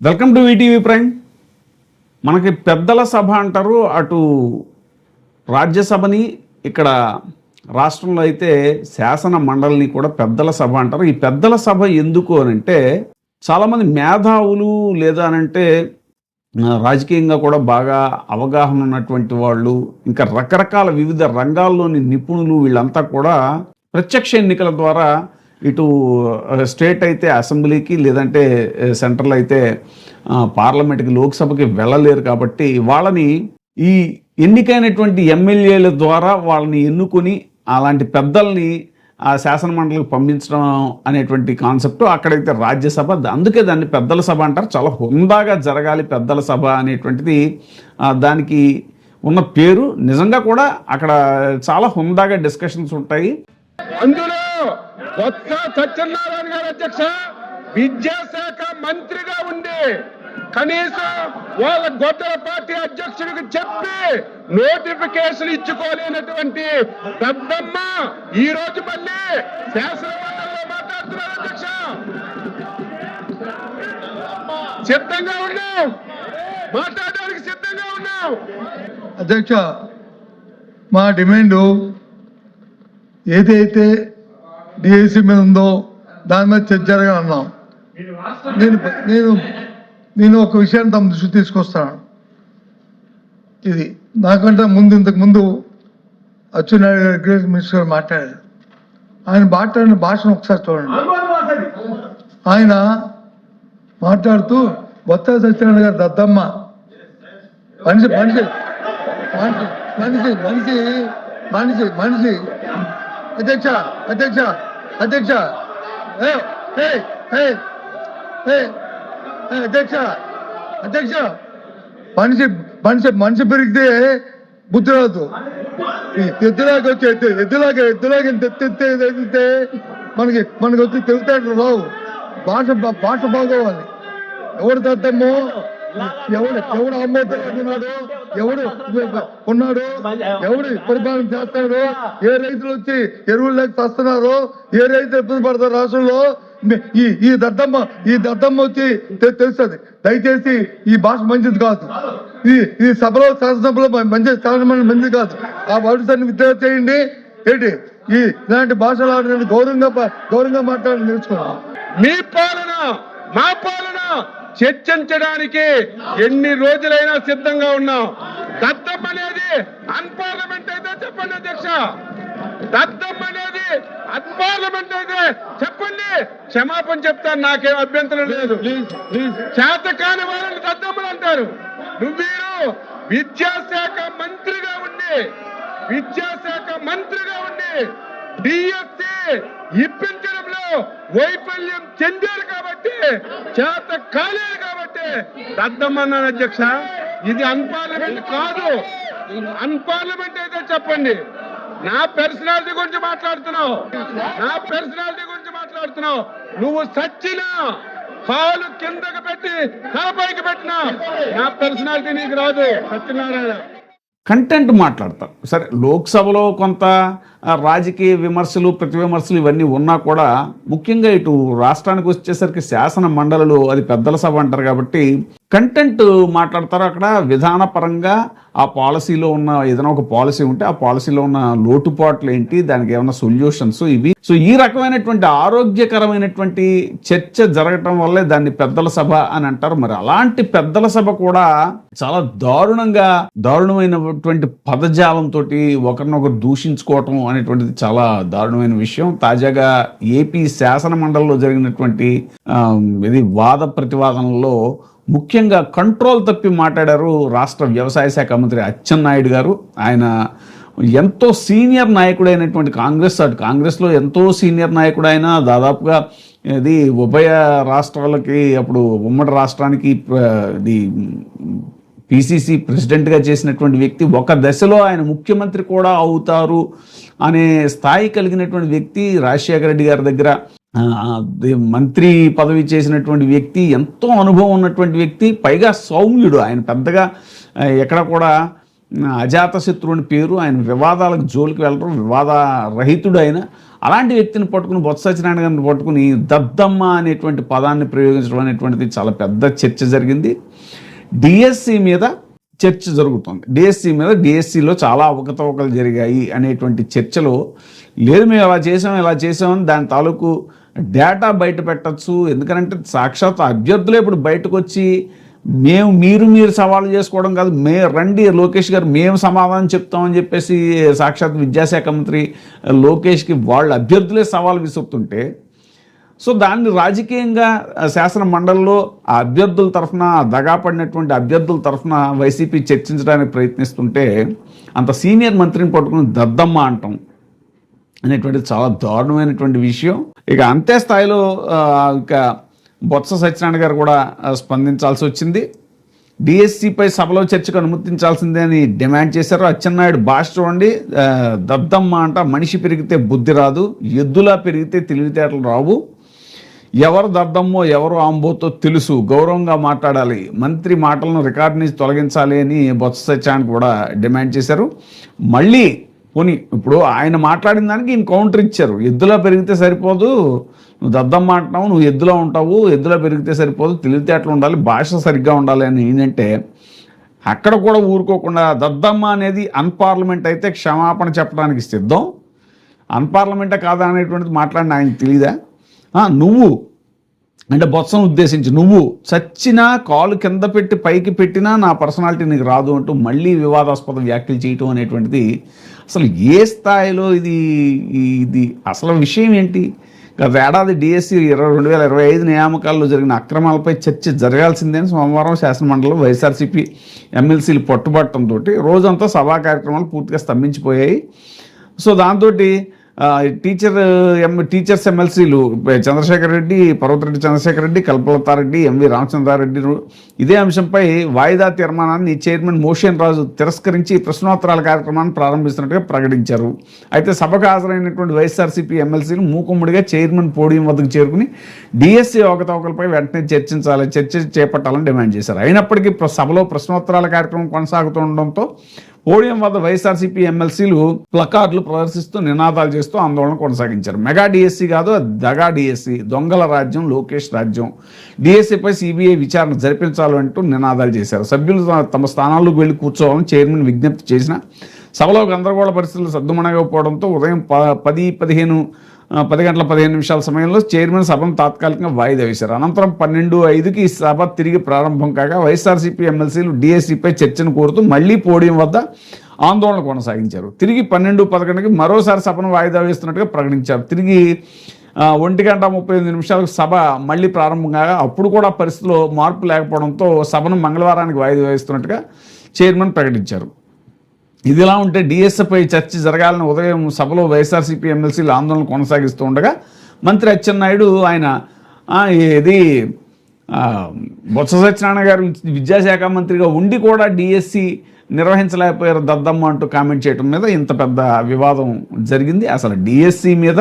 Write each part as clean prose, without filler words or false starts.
Welcome to ETV prime. మనకి పెద్దల సభ అంటారు, అటు రాజ్యసభని, ఇక్కడ రాష్ట్రంలో అయితే శాసన మండలిని కూడా పెద్దల సభ అంటారు. ఈ పెద్దల సభ ఎందుకు అని అంటే, చాలామంది మేధావులు లేదా అనంటే రాజకీయంగా కూడా బాగా అవగాహన ఉన్నటువంటి వాళ్ళు, ఇంకా రకరకాల వివిధ రంగాల్లోని నిపుణులు, వీళ్ళంతా కూడా ప్రత్యక్ష ఎన్నికల ద్వారా ఇటు స్టేట్ అయితే అసెంబ్లీకి, లేదంటే సెంట్రల్ అయితే పార్లమెంట్కి, లోక్సభకి వెళ్ళలేరు. కాబట్టి వాళ్ళని ఈ ఎన్నికైనటువంటి ఎమ్మెల్యేల ద్వారా వాళ్ళని ఎన్నుకొని అలాంటి పెద్దల్ని ఆ శాసన మండలికి పంపించడం అనేటువంటి కాన్సెప్ట్ అక్కడైతే రాజ్యసభ. అందుకే దాన్ని పెద్దల సభ అంటారు. చాలా హుందాగా జరగాలి పెద్దల సభ అనేటువంటిది దానికి ఉన్న పేరు. నిజంగా కూడా అక్కడ చాలా హుందాగా డిస్కషన్స్ ఉంటాయి. అందులో బొత్స సత్యనారాయణ గారు అధ్యక్ష విద్యాశాఖ మంత్రిగా ఉండి కనీసం వాళ్ళ గొడ్డల పార్టీ అధ్యక్షుడికి చెప్పి నోటిఫికేషన్ ఇచ్చుకోలేనటువంటి పెద్దమ్మ ఈ రోజు మళ్ళీ శాసనమండలిలో మాట్లాడుతున్నారు. అధ్యక్ష సిద్ధంగా ఉన్నాం, మాట్లాడడానికి సిద్ధంగా ఉన్నాం. అధ్యక్ష, మా డిమాండు ఏదైతే డిఎస్సి మీద ఉందో దాని మీద చర్చ జరగాలన్నాం. నేను ఒక విషయాన్ని తమ దృష్టి తీసుకొస్తాను. ఇది నాకంటే ఇంతకు ముందు అచ్చెన్నాయుడు గారు అగ్రికల్చర్ మినిస్టర్ గారు మాట్లాడారు. ఆయన మాట్లాడిన భాషను ఒకసారి చూడండి. ఆయన మాట్లాడుతూ బొత్స సత్యనారాయణ గారు దద్దమ్మ మనిషి మనిషి మనిషి మనిషి మనిషి మనిషి అధ్యక్ష అధ్యక్ష అధ్యక్ష అధ్యక్ష అధ్యక్ష మనిషి మనిషి మనిషి పెరిగితే బుద్ధి రాదు. ఎద్దులాగా వచ్చి ఎద్దులాగా ఎత్తితే మనకి వచ్చి తెలుగుతాడు రావు. భాష బాగోవాలి. ఎవరు దద్దమ్మో, ఎవడు అమ్మవుతున్నాడు, ఎవడు ఉన్నాడు, ఎవడు పరిపాలన చేస్తాడు, ఏ రైతులు వచ్చి ఎరువులు లేక వస్తున్నారు, ఏ రైతులు ఇబ్బంది పడతారు రాష్ట్రంలో, ఈ దద్దమ్మ వచ్చి తెలుస్తుంది. దయచేసి ఈ భాష మంచిది కాదు. ఈ సభలో శాసనసభలో మంచిది కాదు. ఆ భాషాన్ని విద్య చేయండి. ఏంటి ఇలాంటి భాషలు ఆడడానికి గౌరవంగా మాట్లాడాలని నేర్చుకున్నాం. మీ పాలన మా పాలన చర్చించడానికి ఎన్ని రోజులైనా సిద్ధంగా ఉన్నాం. దద్దం అనేది అన్పార్లమెంట్ అయితే చెప్పండి అధ్యక్ష, దద్దం అనేది అన్పార్లమెంట్ అయితే చెప్పండి, క్షమాపణ చెప్తాను, నాకేం అభ్యంతరం లేదు. చేతకాని వాళ్ళని దద్దమ్మలు అంటారు. మీరు విద్యాశాఖ మంత్రిగా ఉండి డిఎస్సి ఇప్పించడంలో వైఫల్యం చెందారు కాబట్టి, చేత కాలేదు కాబట్టి దద్దమ్మన్నాను అధ్యక్ష. ఇది అన్పార్లమెంట్ కాదు. అన్పార్లమెంట్ అయితే చెప్పండి. నా పర్సనాలిటీ గురించి మాట్లాడుతున్నావు. నువ్వు సచ్చినా కాలు కిందకి పెట్టి తలపైకి పెట్టినా నా పర్సనాలిటీ నీకు రాదు. సత్యనారాయణ కంటెంట్ మాట్లాడతారు. సరే, లోక్సభలో కొంత రాజకీయ విమర్శలు, ప్రతి విమర్శలు ఇవన్నీ ఉన్నా కూడా ముఖ్యంగా ఇటు రాష్ట్రానికి వచ్చేసరికి శాసన మండలులు అది పెద్దల సభ అంటారు కాబట్టి కంటెంట్ మాట్లాడతారు. అక్కడ విధానపరంగా ఆ పాలసీలో ఉన్న ఏదైనా ఒక పాలసీ ఉంటే ఆ పాలసీలో ఉన్న లోటుపాట్లు ఏంటి, దానికి ఏమైనా సొల్యూషన్స్ ఇవి. సో ఈ రకమైనటువంటి ఆరోగ్యకరమైనటువంటి చర్చ జరగటం వల్లే దాన్ని పెద్దల సభ అని అంటారు. మరి అలాంటి పెద్దల సభ కూడా చాలా దారుణమైనటువంటి పదజాలంతో ఒకరినొకరు దూషించుకోవటం అనేటువంటిది చాలా దారుణమైన విషయం. తాజాగా ఏపీ శాసన మండలిలో జరిగినటువంటి ఇది వాద ప్రతివాదనలో ముఖ్యంగా కంట్రోల్ తప్పి మాట్లాడారు రాష్ట్ర వ్యవసాయ శాఖ మంత్రి అచ్చెన్నాయుడు గారు. ఆయన ఎంతో సీనియర్ నాయకుడైనటువంటి కాంగ్రెస్లో ఎంతో సీనియర్ నాయకుడు ఆయన. దాదాపుగా ఇది ఉభయ రాష్ట్రాలకి, అప్పుడు ఉమ్మడి రాష్ట్రానికి ఇది పిసిసి ప్రెసిడెంట్గా చేసినటువంటి వ్యక్తి. ఒక దశలో ఆయన ముఖ్యమంత్రి కూడా అవుతారు అనే స్థాయి కలిగినటువంటి వ్యక్తి. రాజశేఖర రెడ్డి గారి దగ్గర మంత్రి పదవి చేసినటువంటి వ్యక్తి, ఎంతో అనుభవం ఉన్నటువంటి వ్యక్తి, పైగా సౌమ్యుడు. ఆయన పెద్దగా ఎక్కడ కూడా అజాత శత్రువుని పేరు, ఆయన వివాదాలకు జోలికి వెళ్ళరు, వివాద రహితుడు ఆయన. అలాంటి వ్యక్తిని పట్టుకుని బొత్స సత్యనారాయణ గారిని పట్టుకుని దద్దమ్మ అనేటువంటి పదాన్ని ప్రయోగించడం అనేటువంటిది చాలా పెద్ద చర్చ జరిగింది. డిఎస్సి మీద చర్చ జరుగుతుంది. డిఎస్సిలో చాలా అవకతవకలు జరిగాయి అనేటువంటి చర్చలో లేదు మేము ఇలా చేసామని దాని తాలూకు డేటా బయట పెట్టచ్చు. ఎందుకంటే సాక్షాత్ అభ్యర్థులే ఇప్పుడు బయటకు వచ్చి మీరు సవాళ్ళు చేసుకోవడం కాదు, రండి లోకేష్ గారు మేము సమాధానం చెప్తామని చెప్పేసి సాక్షాత్ విద్యాశాఖ మంత్రి లోకేష్కి వాళ్ళ అభ్యర్థులే సవాల్ విసురుతుంటే, సో దాన్ని రాజకీయంగా శాసన మండలిలో ఆ అభ్యర్థుల తరఫున, దగాపడినటువంటి అభ్యర్థుల తరఫున వైసీపీ చర్చించడానికి ప్రయత్నిస్తుంటే అంత సీనియర్ మంత్రిని పట్టుకుని దద్దమ్మ అంటాం అనేటువంటిది చాలా దారుణమైనటువంటి విషయం. ఇక అంతే స్థాయిలో ఇక బొత్స సత్యనారాయణ గారు కూడా స్పందించాల్సి వచ్చింది. డిఎస్సిపై సభలో చర్చకు అనుమతించాల్సిందే అని డిమాండ్ చేశారు. అచ్చెన్నాయుడు భాష చూడండి, దద్దమ్మ అంట మనిషి పెరిగితే బుద్ధి రాదు, ఎద్దులా పెరిగితే తెలివితేటలు రావు, ఎవరు దద్దమ్మో ఎవరు ఆంబోతో తెలుసు, గౌరవంగా మాట్లాడాలి, మంత్రి మాటలను రికార్డు నుంచి తొలగించాలి అని బొత్స సత్యనారాయణ కూడా డిమాండ్ చేశారు. మళ్ళీ ఇప్పుడు ఆయన మాట్లాడిన దానికి ఈయన కౌంటర్ ఇచ్చారు. ఎద్దులా పెరిగితే సరిపోదు, నువ్వు దద్దమ్మ అంటున్నావు, నువ్వు ఎద్దులా ఉంటావు, ఎద్దులా పెరిగితే సరిపోదు, తెలివితేటలు ఉండాలి, భాష సరిగ్గా ఉండాలి అని ఏంటంటే అక్కడ కూడా ఊరుకోకుండా దద్దమ్మ అనేది అన్పార్లమెంట్ అయితే క్షమాపణ చెప్పడానికి సిద్ధం, అన్పార్లమెంటే కాదా అనేటువంటిది మాట్లాడిన ఆయనకు తెలియదా? నువ్వు అంటే బొత్సను ఉద్దేశించి నువ్వు చచ్చినా కాలు కింద పెట్టి పైకి పెట్టినా నా పర్సనాలిటీ నీకు రాదు అంటూ మళ్ళీ వివాదాస్పద వ్యాఖ్యలు చేయటం అనేటువంటిది అసలు ఏ స్థాయిలో ఇది అసలు విషయం ఏంటి? గత ఏడాది డిఎస్సి 2025 నియామకాల్లో జరిగిన అక్రమాలపై చర్చ జరగాల్సిందే అని సోమవారం శాసనమండలిలో వైఎస్ఆర్సీపీ ఎమ్మెల్సీలు పట్టుబట్టడంతో రోజంతా సభా కార్యక్రమాలు పూర్తిగా స్తంభించిపోయాయి. సో దాంతో టీచర్స్ ఎమ్మెల్సీలు చంద్రశేఖర్ రెడ్డి, పర్వతిరెడ్డి చంద్రశేఖర్ రెడ్డి, కల్పలతారెడ్డి, ఎంవి రామచంద్రారెడ్డి ఇదే అంశంపై వాయిదా తీర్మానాన్ని చైర్మన్ మోషన్ రాజు తిరస్కరించి ప్రశ్నోత్తరాల కార్యక్రమాన్ని ప్రారంభిస్తున్నట్టుగా ప్రకటించారు. అయితే సభకు హాజరైనటువంటి వైఎస్ఆర్సీపీ ఎమ్మెల్సీలు మూకుమ్మడిగా చైర్మన్ పోడియం వద్దకు చేరుకుని డిఎస్సి అవకతవకలపై వెంటనే చర్చ చేపట్టాలని డిమాండ్ చేశారు. అయినప్పటికీ సభలో ప్రశ్నోత్తరాల కార్యక్రమం కొనసాగుతుండటంతో పోడియం వద్ద వైఎస్ఆర్సీపీ ఎమ్మెల్సీలు ప్లకార్డులు ప్రదర్శిస్తూ నినాదాలు చేస్తూ ఆందోళన కొనసాగించారు. మెగా డిఎస్సి కాదు, దగా డిఎస్సి, దొంగల రాజ్యం, లోకేష్ రాజ్యం, డిఎస్సిపై సిబిఐ విచారణ జరిపించాలంటూ నినాదాలు చేశారు. సభ్యులు తమ స్థానాల్లోకి వెళ్లి కూర్చోవాలని చైర్మన్ విజ్ఞప్తి చేసిన సభలో గందరగోళ పరిస్థితులు సద్దుమణగకపోవడంతో ఉదయం 10 గంటల 15 నిమిషాల సమయంలో చైర్మన్ సభను తాత్కాలికంగా వాయిదా వేశారు. అనంతరం 12:05కి ఈ సభ తిరిగి ప్రారంభం కాగా వైఎస్ఆర్సీపీ ఎమ్మెల్సీలు డిఎస్సిపై చర్చను కోరుతూ మళ్లీ పోడియం వద్ద ఆందోళన కొనసాగించారు. తిరిగి 12:11కి మరోసారి సభను వాయిదా వేస్తున్నట్టుగా ప్రకటించారు. తిరిగి 1:35 సభ మళ్లీ ప్రారంభం కాగా అప్పుడు కూడా పరిస్థితిలో మార్పు లేకపోవడంతో సభను మంగళవారానికి వాయిదా వేస్తున్నట్టుగా చైర్మన్ ప్రకటించారు. ఇదిలా ఉంటే డిఎస్సిపై చర్చ జరగాలని ఉదయం సభలో వైఎస్ఆర్సీపీ ఎమ్మెల్సీలు ఆందోళన కొనసాగిస్తూ ఉండగా మంత్రి అచ్చెన్నాయుడు ఆయన బొత్స సత్యనారాయణ గారు విద్యాశాఖ మంత్రిగా ఉండి కూడా డిఎస్సి నిర్వహించలేకపోయారు దద్దమ్మ అంటూ కామెంట్ చేయడం మీద ఇంత పెద్ద వివాదం జరిగింది. అసలు డిఎస్సి మీద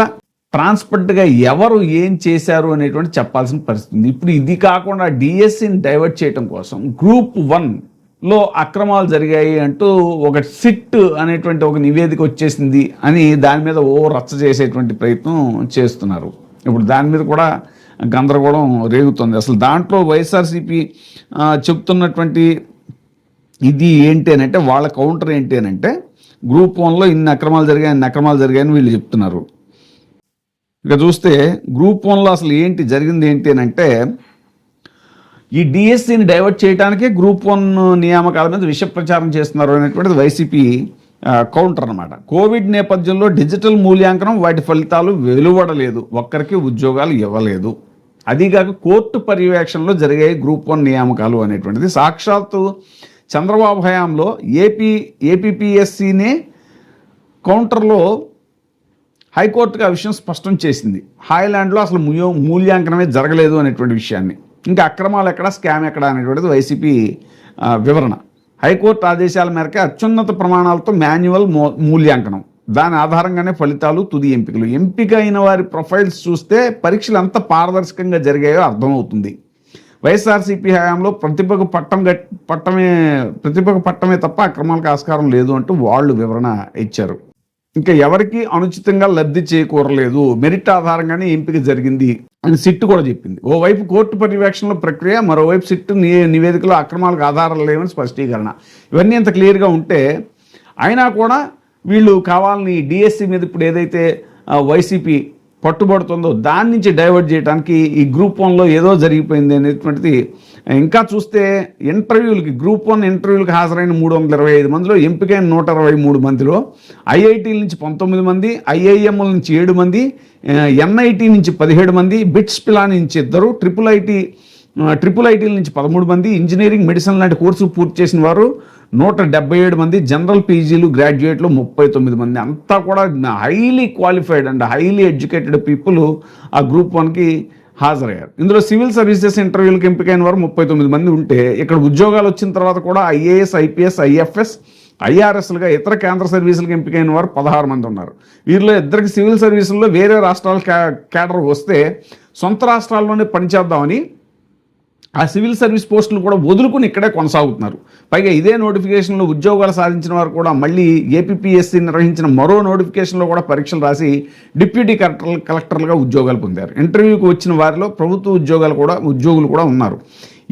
ట్రాన్స్పరెంట్గా ఎవరు ఏం చేశారు అనేటువంటి చెప్పాల్సిన పరిస్థితి. ఇప్పుడు ఇది కాకుండా డిఎస్సిని డైవర్ట్ చేయడం కోసం Group 1లో అక్రమాలు జరిగాయి అంటూ ఒక సిట్ అనేటువంటి ఒక నివేదిక వచ్చేసింది అని దాని మీద రచ్చ చేసేటువంటి ప్రయత్నం చేస్తున్నారు. ఇప్పుడు దాని మీద కూడా గందరగోళం రేగుతుంది. అసలు దాంట్లో వైఎస్ఆర్సీపీ చెప్తున్నటువంటి ఇది ఏంటి అని అంటే, వాళ్ళ కౌంటర్ ఏంటి అని అంటే, Group 1లో ఇన్ని అక్రమాలు జరిగాయని వీళ్ళు చెప్తున్నారు. ఇక చూస్తే Group 1లో అసలు జరిగింది ఏంటి అని అంటే, ఈ డిఎస్సిని డైవర్ట్ చేయడానికే Group 1 నియామకాల మీద విష ప్రచారం చేస్తున్నారు అనేటువంటిది వైసీపీ కౌంటర్ అన్నమాట. కోవిడ్ నేపథ్యంలో డిజిటల్ మూల్యాంకనం వాటి ఫలితాలు వెలువడలేదు, ఒక్కరికి ఉద్యోగాలు ఇవ్వలేదు, అదిగాక కోర్టు పర్యవేక్షణలో జరిగాయి Group 1 నియామకాలు అనేటువంటిది. సాక్షాత్తు చంద్రబాబు హయాంలో ఏపీపీఎస్సీనే కౌంటర్లో హైకోర్టుకి ఆ విషయం స్పష్టం చేసింది. హాయ్లాండ్లో అసలు మూల్యాంకనమే జరగలేదు అనేటువంటి విషయాన్ని, ఇంకా అక్రమాలు ఎక్కడ, స్కామ్ ఎక్కడ అనేటువంటిది వైసీపీ వివరణ. హైకోర్టు ఆదేశాల మేరకు అత్యున్నత ప్రమాణాలతో మాన్యువల్ మూల్యాంకనం, దాని ఆధారంగానే ఫలితాలు, తుది ఎంపికలు. ఎంపిక అయిన వారి ప్రొఫైల్స్ చూస్తే పరీక్షలు ఎంత పారదర్శకంగా జరిగాయో అర్థమవుతుంది. వైఎస్ఆర్సీపీ హయాంలో ప్రతిభకు పట్టమే తప్ప అక్రమాలకు ఆస్కారం లేదు అంటూ వాళ్ళు వివరణ ఇచ్చారు. ఇంకా ఎవరికి అనుచితంగా లబ్ధి చేకూరలేదు, మెరిట్ ఆధారంగానే ఎంపిక జరిగింది అని సిట్ కూడా చెప్పింది. ఓవైపు కోర్టు పర్యవేక్షణలో ప్రక్రియ, మరోవైపు సిట్ నివేదికలో అక్రమాలకు ఆధారాలు లేవని స్పష్టీకరణ. ఇవన్నీ ఇంత క్లియర్గా ఉంటే అయినా కూడా వీళ్ళు కావాలని డిఎస్సి మీద ఇప్పుడు ఏదైతే వైసీపీ పట్టుబడుతుందో దాని నుంచి డైవర్ట్ చేయడానికి ఈ గ్రూప్ 1లో ఏదో జరిగిపోయింది అనేటువంటిది. ఇంకా చూస్తే గ్రూప్ 1 ఇంటర్వ్యూలకు హాజరైన 325 మందిలో ఎంపికైన 123 మందిలో ఐఐటీల నుంచి 19 మంది, ఐఐఎంల నుంచి 7 మంది, ఎన్ఐటి నుంచి 17 మంది, బిట్స్ పిలా నుంచి 2, ట్రిపుల్ ఐటీల నుంచి 13 మంది, ఇంజనీరింగ్, మెడిసిన్ లాంటి కోర్సు పూర్తి చేసిన వారు 177 మంది, జనరల్ పీజీలు, గ్రాడ్యుయేట్లు 39 మంది. అంతా కూడా highly qualified and highly educated people ఆ గ్రూప్ 1కి హాజరయ్యారు. ఇందులో సివిల్ సర్వీసెస్ ఇంటర్వ్యూలకు ఎంపికైన వారు 39 మంది ఉంటే, ఇక్కడ ఉద్యోగాలు వచ్చిన తర్వాత కూడా ఐఏఎస్, ఐపీఎస్, ఐఎఫ్ఎస్, ఐఆర్ఎస్లుగా ఇతర కేంద్ర సర్వీసులకు ఎంపికైన వారు 16 మంది ఉన్నారు. వీరిలో ఇద్దరికి సివిల్ సర్వీసుల్లో వేరే రాష్ట్రాల కేడర్ వస్తే సొంత రాష్ట్రాల్లోనే పనిచేద్దామని ఆ సివిల్ సర్వీస్ పోస్టులు కూడా వదులుకుని ఇక్కడే కొనసాగుతున్నారు. పైగా ఇదే నోటిఫికేషన్లో ఉద్యోగాలు సాధించిన వారు కూడా మళ్ళీ ఏపీపీఎస్సీ నిర్వహించిన మరో నోటిఫికేషన్లో కూడా పరీక్షలు రాసి డిప్యూటీ కలెక్టర్లుగా ఉద్యోగాలు పొందారు. ఇంటర్వ్యూకి వచ్చిన వారిలో ప్రభుత్వ ఉద్యోగులు కూడా ఉన్నారు.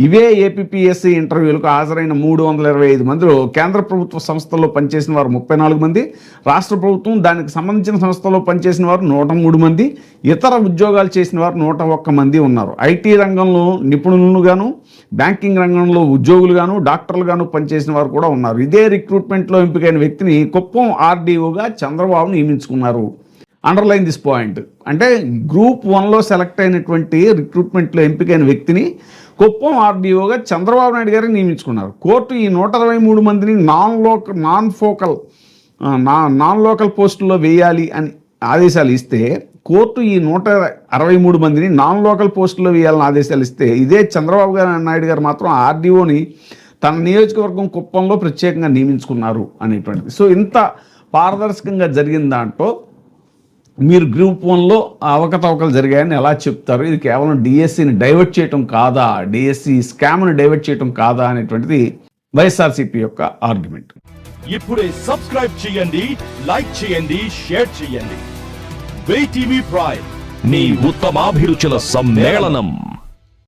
ఇవే ఏపీపీఎస్సీ ఇంటర్వ్యూలకు హాజరైన 325 మందిలో కేంద్ర ప్రభుత్వ సంస్థల్లో పనిచేసిన వారు 34 మంది, రాష్ట్ర ప్రభుత్వం దానికి సంబంధించిన సంస్థల్లో పనిచేసిన వారు 103 మంది, ఇతర ఉద్యోగాలు చేసిన వారు 101 మంది ఉన్నారు. ఐటీ రంగంలో నిపుణులుగాను, బ్యాంకింగ్ రంగంలో ఉద్యోగులుగాను, డాక్టర్లుగాను పనిచేసిన వారు కూడా ఉన్నారు. ఇదే రిక్రూట్మెంట్లో ఎంపికైన వ్యక్తిని కుప్పం ఆర్డీఓగా చంద్రబాబు నియమించుకున్నారు. Underline this point. అంటే గ్రూప్ 1లో సెలెక్ట్ అయినటువంటి రిక్రూట్మెంట్లో ఎంపికైన వ్యక్తిని కుప్పం ఆర్డీఓగా చంద్రబాబు నాయుడు గారిని నియమించుకున్నారు. కోర్టు ఈ 123 మందిని నాన్ లోకల్ పోస్టుల్లో వేయాలి అని ఆదేశాలు ఇస్తే, కోర్టు ఈ 163 మందిని నాన్ లోకల్ పోస్టుల్లో వేయాలని ఆదేశాలు ఇస్తే, ఇదే చంద్రబాబు నాయుడు గారు మాత్రం ఆర్డీఓని తన నియోజకవర్గం కుప్పంలో ప్రత్యేకంగా నియమించుకున్నారు అనేటువంటిది. సో ఇంత పారదర్శకంగా జరిగిన దాంట్లో మీరు గ్రూప్ 1లో అవకతవకలు జరిగాయని ఎలా చెప్తారు? ఇది కేవలం డిఎస్సిని డైవర్ట్ చేయటం కాదా, డిఎస్సి స్కామ్ను డైవర్ట్ చేయటం కాదా అనేటువంటిది వైఎస్ఆర్సీపీ యొక్క ఆర్గ్యుమెంట్. ఇప్పుడే సబ్స్క్రైబ్ చేయండి, లైక్ చేయండి, షేర్ చేయండి. వే టీవీ ప్రైమ్, మీ ఉత్తమాభిరుచుల సమ్మేళనం.